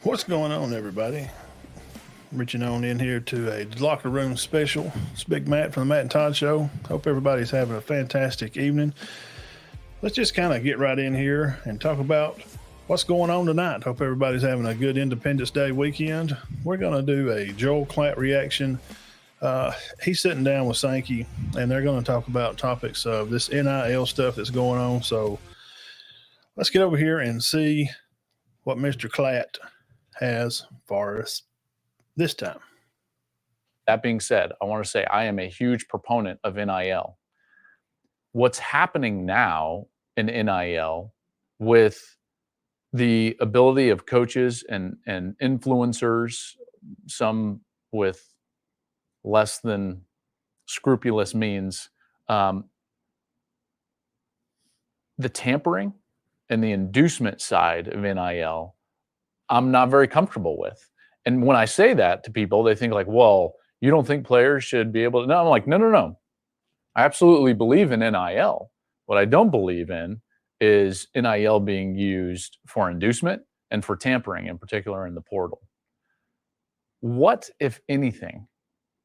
What's going on, everybody? Reaching on in here to a locker room special. It's Big Matt from the Matt and Todd Show. Hope everybody's having a fantastic evening. Let's just kind of get right in here and talk about what's going on tonight. Hope everybody's having a good Independence Day weekend. We're going to do a Joel Klatt reaction. He's sitting down with Sankey, and they're going to talk about topics of this NIL stuff that's going on. So let's get over here and see what Mr. Klatt has for us this time. That being said, I want to say I am a huge proponent of NIL. What's happening now in NIL with the ability of coaches and influencers, some with less than scrupulous means, the tampering and the inducement side of NIL, I'm not very comfortable with. And when I say that to people, they think like, well, you don't think players should be able to? No, I'm like, no. I absolutely believe in NIL. What I don't believe in is NIL being used for inducement and for tampering, in particular in the portal. What, if anything,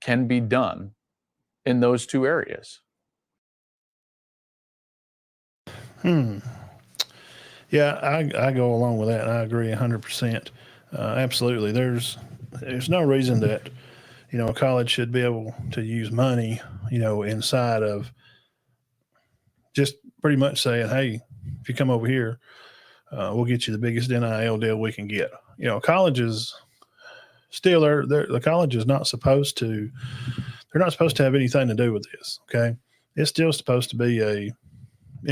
can be done in those two areas? Yeah, I go along with that, and I agree 100%. Absolutely. There's no reason that, a college should be able to use money, inside of just pretty much saying, hey, if you come over here, we'll get you the biggest NIL deal we can get. Colleges still, the college is not supposed to, they're not supposed to have anything to do with this, okay? It's still supposed to be an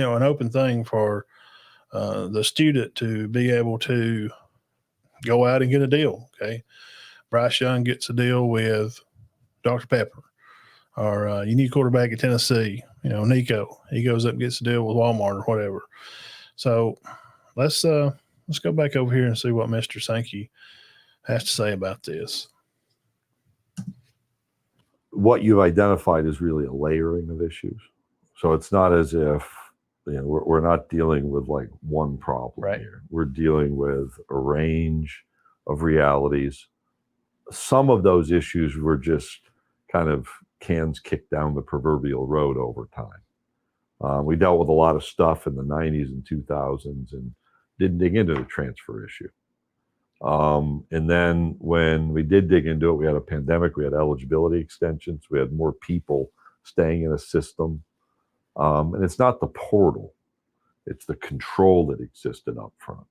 open thing for the student to be able to go out and get a deal. Okay, Bryce Young gets a deal with Dr. Pepper, or you need a quarterback at Tennessee. Nico, he goes up and gets a deal with Walmart or whatever. So let's go back over here and see what Mr. Sankey has to say about this. What you've identified is really a layering of issues. So it's not as if we're not dealing with like one problem here. We're dealing with a range of realities. Some of those issues were just kind of cans kicked down the proverbial road over time. We dealt with a lot of stuff in the 90s and 2000s and didn't dig into the transfer issue. And then when we did dig into it, we had a pandemic, we had eligibility extensions, we had more people staying in a system. And it's not the portal, it's the control that existed up front.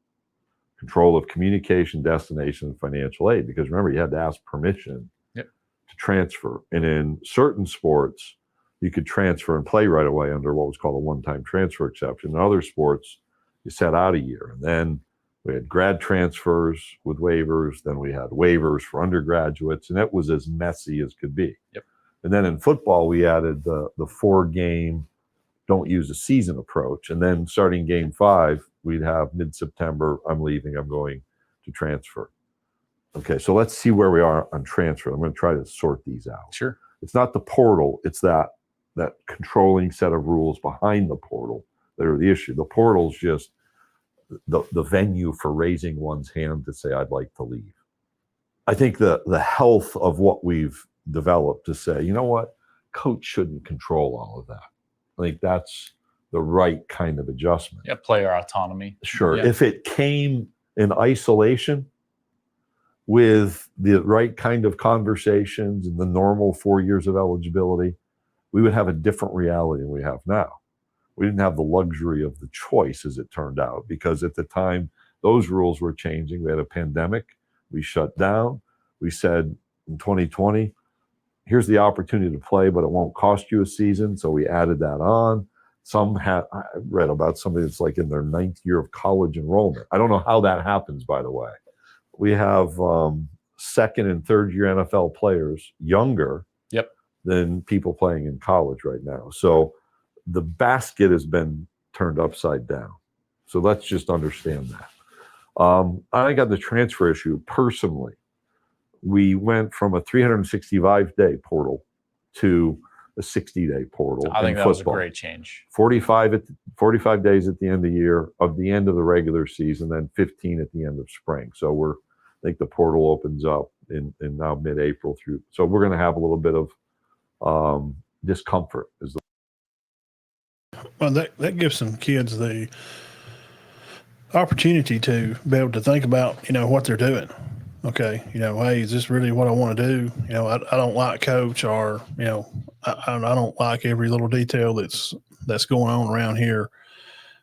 Control of communication, destination, and financial aid. Because remember, you had to ask permission to transfer. And in certain sports, you could transfer and play right away under what was called a one-time transfer exception. In other sports, you sat out a year. And then we had grad transfers with waivers. Then we had waivers for undergraduates. And it was as messy as could be. And then in football, we added the 4-game don't use a season approach. And then starting game 5, we'd have mid-September, I'm leaving, I'm going to transfer. Okay, so let's see where we are on transfer. I'm going to try to sort these out. Sure. It's not the portal, it's that controlling set of rules behind the portal that are the issue. The portal's just the venue for raising one's hand to say, I'd like to leave. I think the health of what we've developed to say, you know what, coach shouldn't control all of that. I think that's the right kind of adjustment. Yeah, player autonomy. Sure. Yeah. If it came in isolation with the right kind of conversations and the normal 4 years of eligibility, we would have a different reality than we have now. We didn't have the luxury of the choice, as it turned out, because at the time those rules were changing. We had a pandemic. We shut down. We said in 2020, here's the opportunity to play, but it won't cost you a season. So we added that on. I read about somebody that's like in their 9th year of college enrollment. I don't know how that happens, by the way. We have second and third year NFL players younger than people playing in college right now. So the basket has been turned upside down. So let's just understand that. I think on the transfer issue, personally, we went from a 365-day portal to a 60-day portal. I think that was a great change. 45 days at the end of the year, of the end of the regular season, then 15 at the end of spring. So we're I think the portal opens up in now mid-April through. So we're going to have a little bit of discomfort. Well, that gives some kids the opportunity to be able to think about, what they're doing. Okay, hey, is this really what I want to do? I don't like coach, or I don't like every little detail that's going on around here.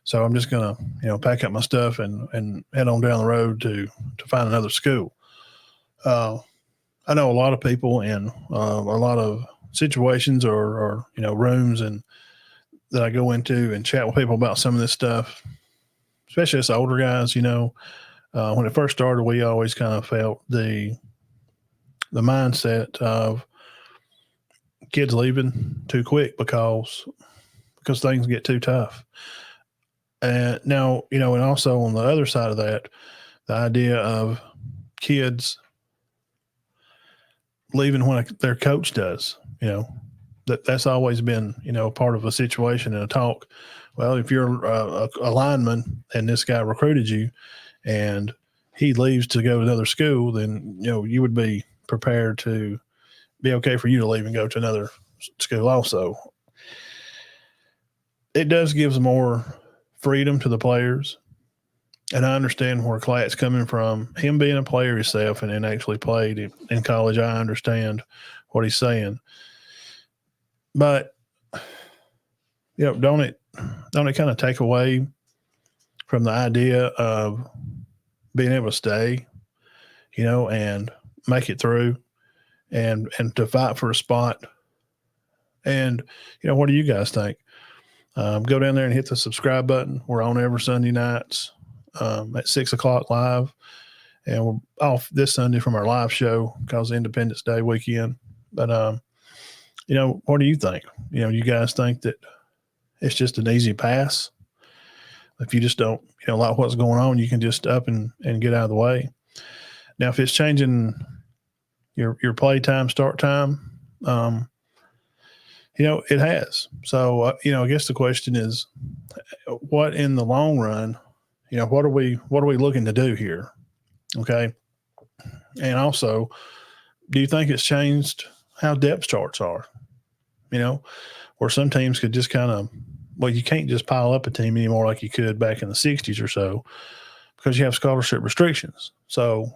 So I'm just gonna pack up my stuff and head on down the road to find another school. I know a lot of people in a lot of situations or rooms and that I go into and chat with people about some of this stuff, especially us older guys. When it first started, we always kind of felt the mindset of kids leaving too quick because things get too tough. And now, and also on the other side of that, the idea of kids leaving when their coach does, that's always been, part of a situation and a talk. Well, if you're a lineman and this guy recruited you and he leaves to go to another school, then, you would be prepared to be okay for you to leave and go to another school also. It does give more freedom to the players. And I understand where Klatt's coming from. Him being a player himself and then actually played in college, I understand what he's saying. But, don't it kind of take away from the idea of being able to stay, and make it through and to fight for a spot? And, what do you guys think? Go down there and hit the subscribe button. We're on every Sunday nights at 6:00 live. And we're off this Sunday from our live show because of Independence Day weekend. But, what do you think? You guys think that it's just an easy pass? If you just don't, like what's going on, you can just up and get out of the way. Now, if it's changing your play time, start time, it has. So, I guess the question is, what in the long run, what are we looking to do here? Okay. And also, do you think it's changed how depth charts are? Where some teams could just kind of, well, you can't just pile up a team anymore like you could back in the 60s or so because you have scholarship restrictions. So,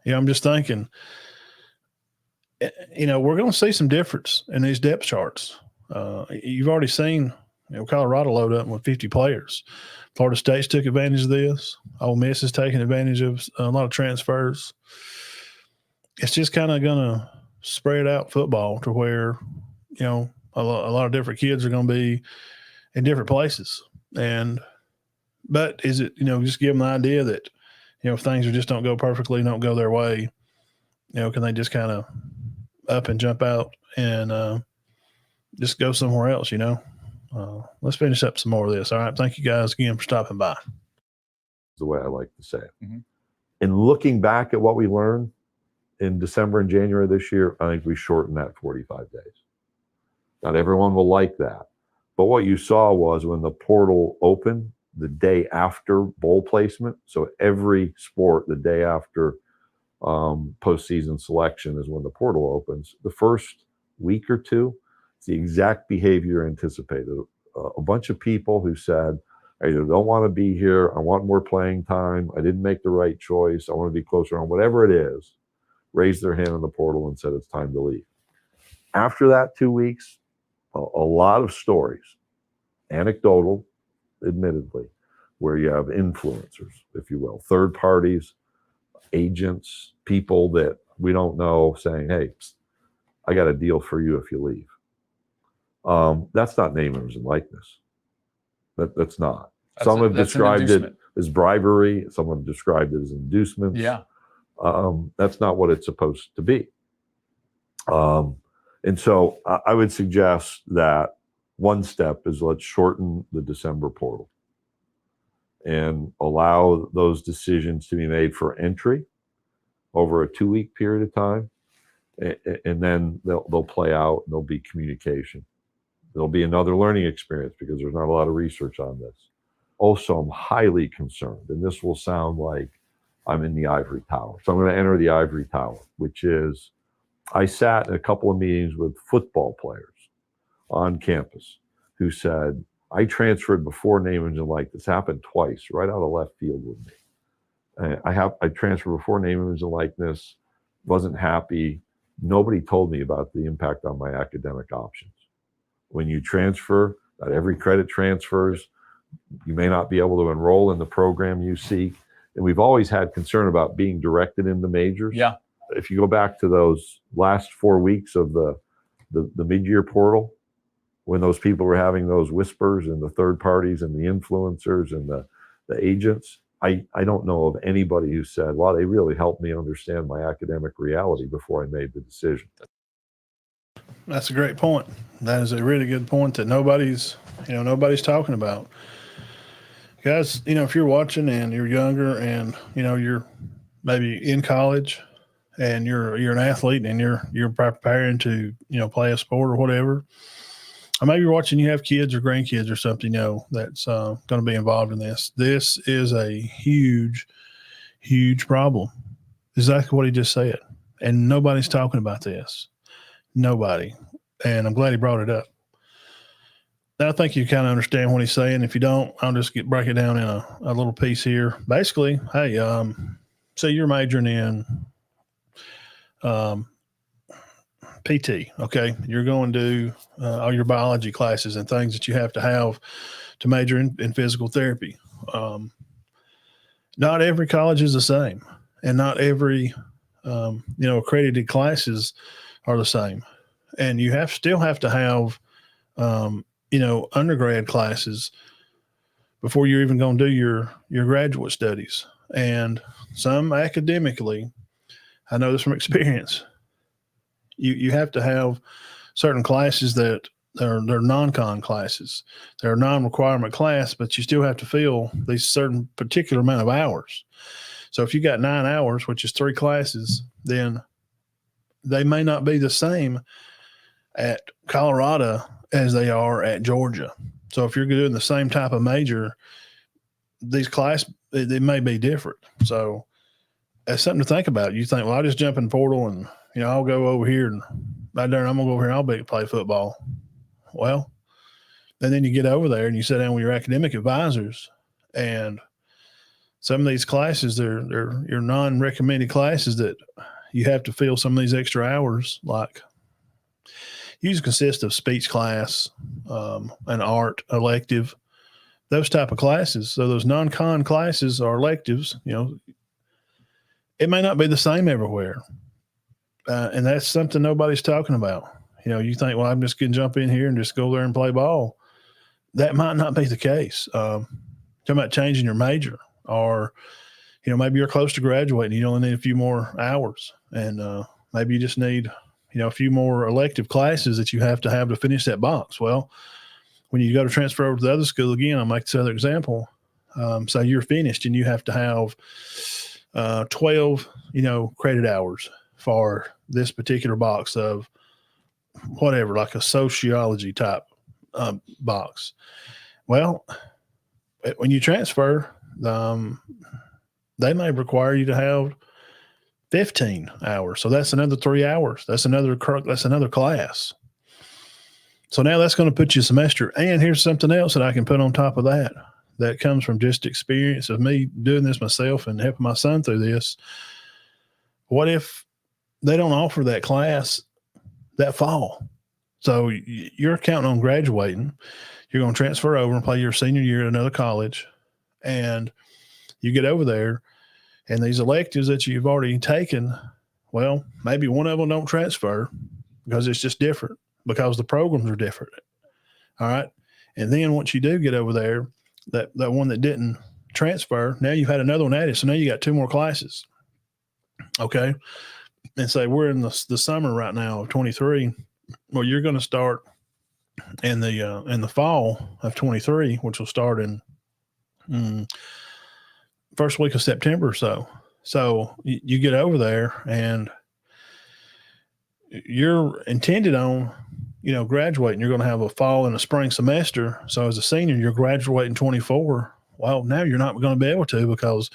I'm just thinking, we're going to see some difference in these depth charts. You've already seen, Colorado load up with 50 players. Florida State's took advantage of this. Ole Miss is taking advantage of a lot of transfers. It's just kind of going to spread out football to where, a lot of different kids are going to be in different places. But is it, just give them the idea that, if things just don't go perfectly, don't go their way, can they just kind of up and jump out and just go somewhere else, Let's finish up some more of this. All right. Thank you guys again for stopping by. The way I like to say it. Mm-hmm. In looking back at what we learned in December and January this year, I think we shortened that 45 days. Not everyone will like that. But what you saw was when the portal opened the day after bowl placement, so every sport the day after postseason selection is when the portal opens. The first week or two, it's the exact behavior anticipated. A bunch of people who said, I either don't want to be here, I want more playing time, I didn't make the right choice, I want to be closer on, whatever it is, raised their hand in the portal and said it's time to leave. After that 2 weeks, a lot of stories, anecdotal, admittedly, where you have influencers, if you will, third parties, agents, people that we don't know saying, hey, I got a deal for you if you leave. That's not name, image, and likeness. That's not. Some have described it as bribery. Some have described it as inducements. Yeah. That's not what it's supposed to be. And so I would suggest that one step is let's shorten the December portal and allow those decisions to be made for entry over a 2-week period of time. And then they'll play out and there'll be communication. There'll be another learning experience because there's not a lot of research on this. Also, I'm highly concerned, and this will sound like I'm in the ivory tower. So I'm going to enter the ivory tower, which is, I sat in a couple of meetings with football players on campus who said, I transferred before name, image, and likeness. This happened twice, right out of left field with me. I transferred before name, image, and likeness, wasn't happy. Nobody told me about the impact on my academic options. When you transfer, not every credit transfers. You may not be able to enroll in the program you seek. And we've always had concern about being directed into majors. Yeah. If you go back to those last 4 weeks of the mid-year portal, when those people were having those whispers and the third parties and the influencers and the agents, I don't know of anybody who said, well, they really helped me understand my academic reality before I made the decision. That's a great point. That is a really good point that nobody's talking about. Guys, if you're watching and you're younger and, you're maybe in college and you're an athlete and you're preparing to, play a sport or whatever, or maybe you're watching, you have kids or grandkids or something, that's going to be involved in this. This is a huge, huge problem. Exactly what he just said. And nobody's talking about this. Nobody. And I'm glad he brought it up. Now, I think you kind of understand what he's saying. If you don't, I'll just break it down in a little piece here. Basically, hey, say you're majoring in PT, okay? You're going to do all your biology classes and things that you have to major in physical therapy. Not every college is the same, and not every accredited classes are the same. And you still have to have undergrad classes before you're even going to do your graduate studies. And some academically, I know this from experience, you have to have certain classes that they're non-con classes. They're a non-requirement class, but you still have to fill these certain particular amount of hours. So if you got 9 hours, which is 3 classes, then they may not be the same at Colorado as they are at Georgia. So if you're doing the same type of major, these classes, they may be different. So that's something to think about. You think, well, I'll just jump in the portal and, I'll go over here and I'm going to go over here and I'll play football. Well, and then you get over there and you sit down with your academic advisors, and some of these classes, they're your non-recommended classes that you have to fill some of these extra hours, like usually consist of speech class, an art elective, those type of classes. So those non-con classes are electives, it may not be the same everywhere. And that's something nobody's talking about. You think, well, I'm just going to jump in here and just go there and play ball. That might not be the case. Talking about changing your major, or, maybe you're close to graduating. You only need a few more hours, and maybe you just need, a few more elective classes that you have to finish that box. Well, when you go to transfer over to the other school again, I'll make this other example. So you're finished and you have to have 12, credit hours for this particular box of whatever, like a sociology type box. Well, when you transfer, they may require you to have 15 hours. So that's another 3 hours. That's another class. So now that's going to put you a semester. And here's something else that I can put on top of that. That comes from just experience of me doing this myself and helping my son through this. What if they don't offer that class that fall? So you're counting on graduating. You're going to transfer over and play your senior year at another college. And you get over there, and these electives that you've already taken, well, maybe one of them don't transfer because it's just different, because the programs are different. All right. And then once you do get over there, that one that didn't transfer, now you've had another one added. So now you got 2 more classes. Okay. And say we're in the summer right now of 23. Well, you're going to start in the fall of 23, which will start in first week of September or so. So you get over there and you're intended on, graduating. You're going to have a fall and a spring semester. So as a senior, you're graduating 24. Well, now you're not going to be able to, because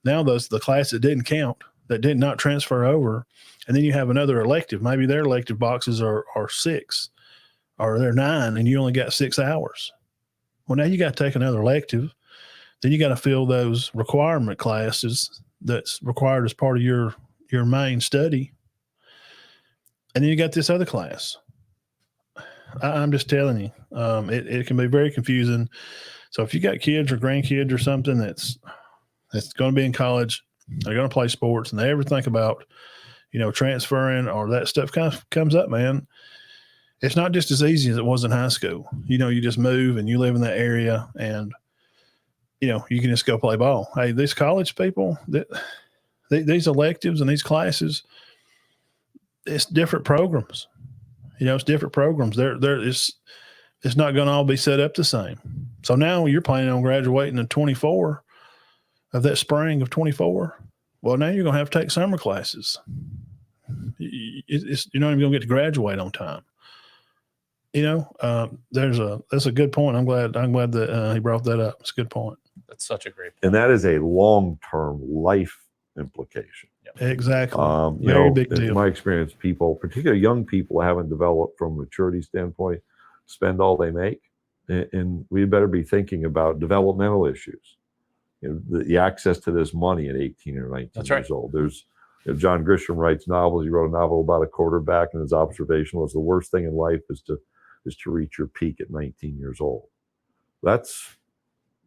Now the class that didn't count, that did not transfer over, and then you have another elective. Maybe their elective boxes are 6 or they're 9, and you only got 6 hours. Well, now you got to take another elective. Then you got to fill those requirement classes that's required as part of your main study. And then you got this other class. I'm just telling you, it can be very confusing. So if you got kids or grandkids or something that's going to be in college, they're going to play sports, and they ever think about, transferring or that stuff kind of comes up, man, it's not just as easy as it was in high school. You just move and you live in that area, and you can just go play ball. Hey, these college people, these electives and these classes, it's different programs. It's different programs. It's not going to all be set up the same. So now you're planning on graduating in 24 of that spring of 24. Well, now you're going to have to take summer classes. You're not even going to get to graduate on time. That's a good point. I'm glad that he brought that up. It's a good point. That's such a great point. And that is a long-term life implication. Yep. Exactly. Very big deal. In my experience, people, particularly young people, haven't developed from a maturity standpoint, spend all they make. And we better be thinking about developmental issues. The access to this money at 18 or 19 years old. There's John Grisham writes novels. He wrote a novel about a quarterback, and his observation was the worst thing in life is to reach your peak at 19 years old. That's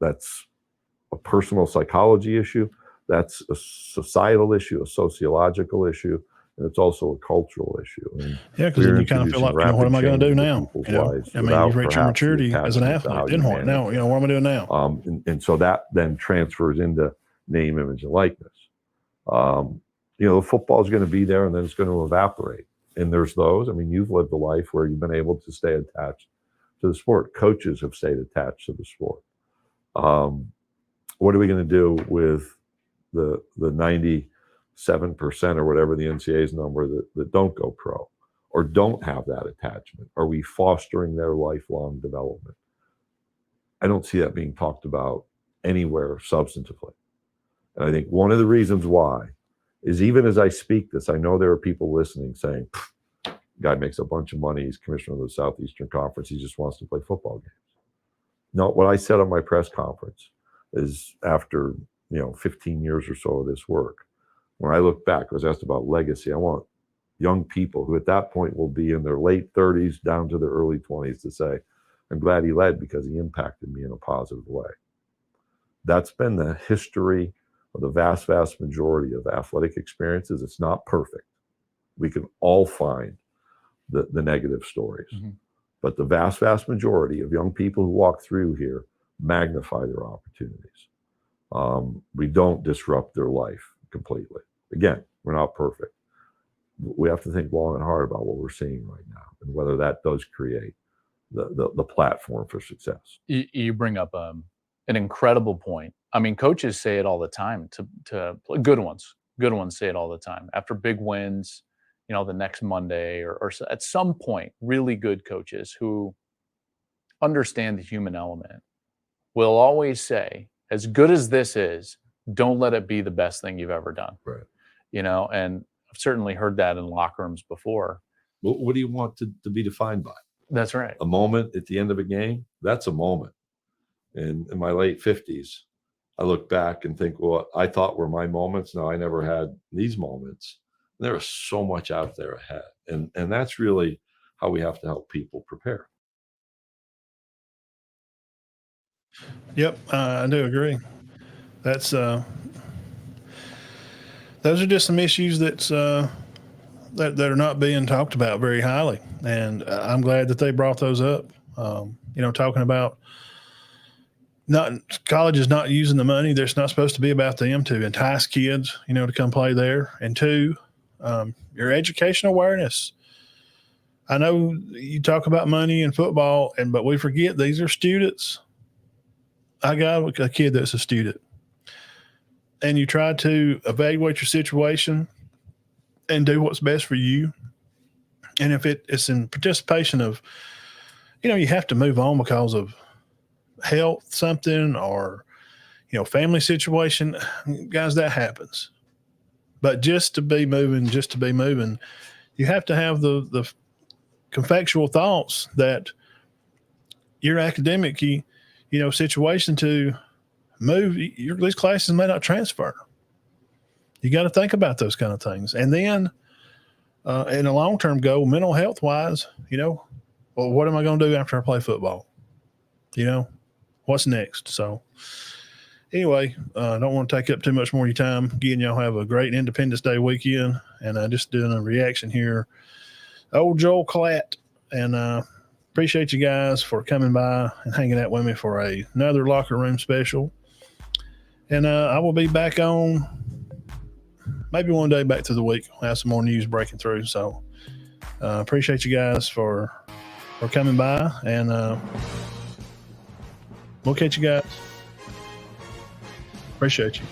a personal psychology issue. That's a societal issue, a sociological issue, and it's also a cultural issue. Because then you kind of feel like, what am I going to do now? You've reached your maturity as an athlete. Then what? Now, what am I doing now? And so that then transfers into name, image, and likeness. The football is going to be there, and then it's going to evaporate. And there's those. You've lived a life where you've been able to stay attached to the sport. Coaches have stayed attached to the sport. What are we going to do with the 97% or whatever the NCAA's number that don't go pro or don't have that attachment? Are we fostering their lifelong development? I don't see that being talked about anywhere substantively. And I think one of the reasons why is, even as I speak this, I know there are people listening saying, guy makes a bunch of money, he's commissioner of the Southeastern Conference, he just wants to play football games. No, what I said on my press conference is, after 15 years or so of this work, when I look back, I was asked about legacy. I want young people who at that point will be in their late 30s down to their early 20s to say, I'm glad he led because he impacted me in a positive way. That's been the history of the vast, vast majority of athletic experiences. It's not perfect. We can all find the negative stories. Mm-hmm. But the vast, vast majority of young people who walk through here magnify their opportunities. We don't disrupt their life completely. Again, we're not perfect. We have to think long and hard about what we're seeing right now and whether that does create the platform for success. You bring up an incredible point. Coaches say it all the time to good ones say it all the time. After big wins, the next Monday or at some point, really good coaches who understand the human element will always say, as good as this is, don't let it be the best thing you've ever done. Right. And I've certainly heard that in locker rooms before. What do you want to be defined by? That's right. A moment at the end of a game, that's a moment. In my late 50s, I look back and think, well, I thought were my moments. No, I never had these moments. There is so much out there ahead. And that's really how we have to help people prepare. Yep, I do agree. That's those are just some issues that are not being talked about very highly, and I'm glad that they brought those up. Talking about college is not using the money. There's not supposed to be about them to entice kids, to come play there, and two, your educational awareness. I know you talk about money and football, but we forget these are students. I got a kid that's a student, and you try to evaluate your situation and do what's best for you. And if it's in participation of, you have to move on because of health, something, or, family situation, guys, that happens. But just to be moving, you have to have the confactual thoughts that your academic, situation to move, these classes may not transfer. You got to think about those kind of things. And then in a long-term goal, mental health wise, well, what am I going to do after I play football? What's next? So anyway, I don't want to take up too much more of your time. Again, y'all have a great Independence Day weekend. And just doing a reaction here. Old Joel Klatt. And appreciate you guys for coming by and hanging out with me for another locker room special. And I will be back on maybe one day back to the week. We'll have some more news breaking through. So appreciate you guys for coming by. And we'll catch you guys. Appreciate you.